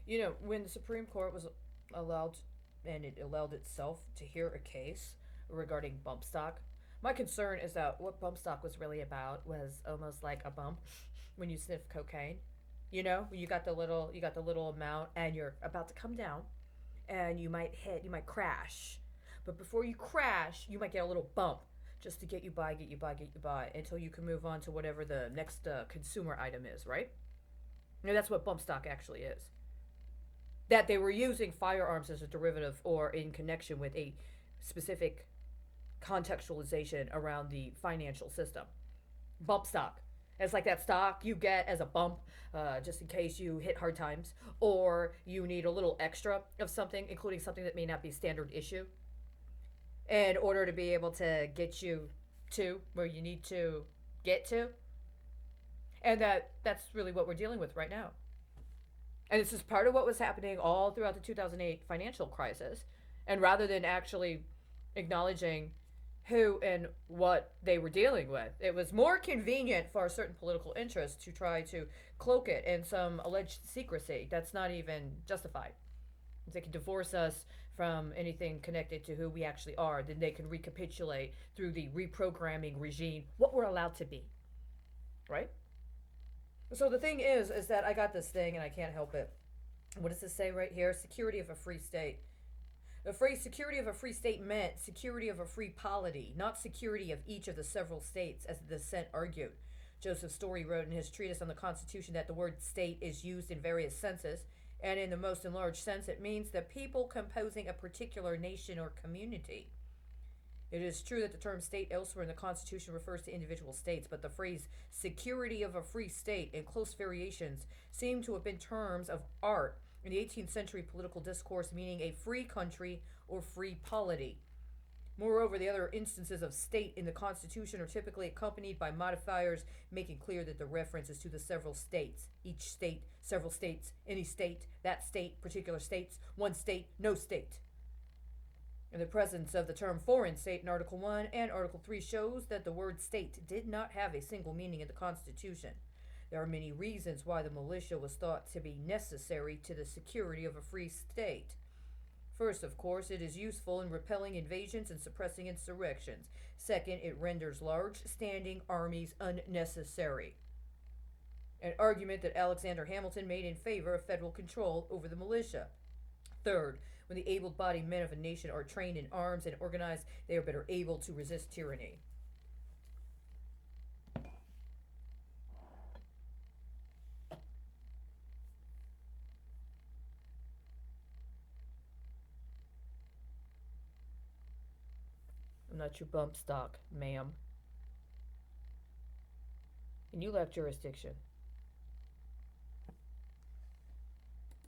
When the Supreme Court was allowed, and it allowed itself to hear a case regarding bump stock, my concern is that what bump stock was really about was almost like a bump when you sniff cocaine. When you got the little amount and you're about to come down and you might crash. But before you crash, you might get a little bump just to get you by, get you by, get you by until you can move on to whatever the next consumer item is, right? That's what bump stock actually is. That they were using firearms as a derivative or in connection with a specific contextualization around the financial system. Bump stock. It's like that stock you get as a bump, just in case you hit hard times, or you need a little extra of something, including something that may not be standard issue, in order to be able to get you to where you need to get to. And that's really what we're dealing with right now. And this is part of what was happening all throughout the 2008 financial crisis. And rather than actually acknowledging who and what they were dealing with, it was more convenient for a certain political interest to try to cloak it in some alleged secrecy that's not even justified. If they can divorce us from anything connected to who we actually are, then they can recapitulate through the reprogramming regime what we're allowed to be, right? So the thing is that I got this thing and I can't help it. What does this say right here? Security of a free state. The phrase security of a free state meant security of a free polity, not security of each of the several states, as the dissent argued. Joseph Story wrote in his treatise on the Constitution that the word state is used in various senses, and in the most enlarged sense, it means the people composing a particular nation or community. It is true that the term state elsewhere in the Constitution refers to individual states, but the phrase security of a free state in close variations seem to have been terms of art in the 18th century political discourse, meaning a free country or free polity. Moreover, the other instances of state in the Constitution are typically accompanied by modifiers making clear that the reference is to the several states. Each state, several states, any state, that state, particular states, one state, no state. And the presence of the term foreign state in Article 1 and Article 3 shows that the word state did not have a single meaning in the Constitution. There are many reasons why the militia was thought to be necessary to the security of a free state. First, of course, it is useful in repelling invasions and suppressing insurrections. Second, it renders large standing armies unnecessary. An argument that Alexander Hamilton made in favor of federal control over the militia. Third, when the able bodied men of a nation are trained in arms and organized, they are better able to resist tyranny. I'm not your bump stock, ma'am. And you lack jurisdiction.